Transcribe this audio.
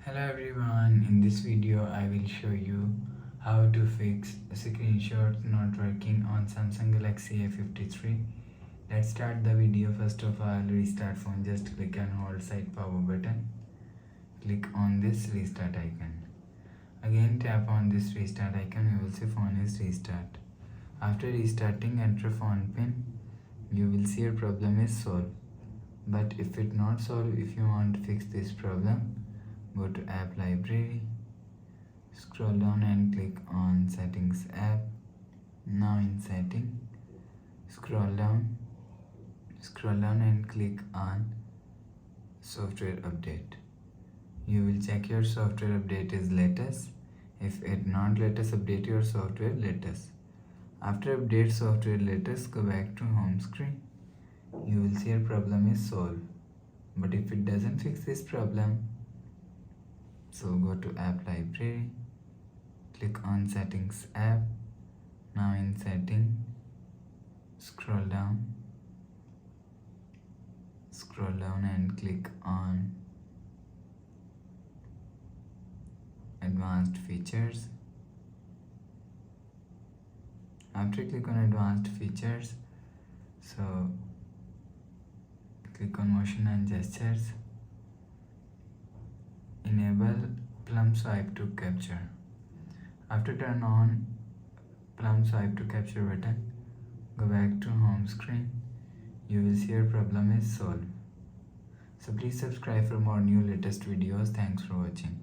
Hello everyone, in this video I will show you how to fix screenshots not working on Samsung Galaxy A53. Let's start the video. First of all, restart phone. Just click and hold side power button. Click on this restart icon. Again tap on this restart icon. You will see phone is restart. After restarting, enter phone pin. You will see your problem is solved. But if it not solved, if you want to fix this problem, go to app library, scroll down and click on settings app. Now in setting, scroll down and click on software update. You will check your software update is latest. If it not latest, update your software latest. After update software latest, go back to home screen. You will see your problem is solved. But if it doesn't fix this problem, so go to app library, click on settings app. Now in setting, scroll down and click on advanced features. After click on advanced features, so click on motion and gestures. Enable plum swipe to capture. After turn on plum swipe to capture button, go back to home screen. You will see your problem is solved. So please subscribe for more new latest videos. Thanks for watching.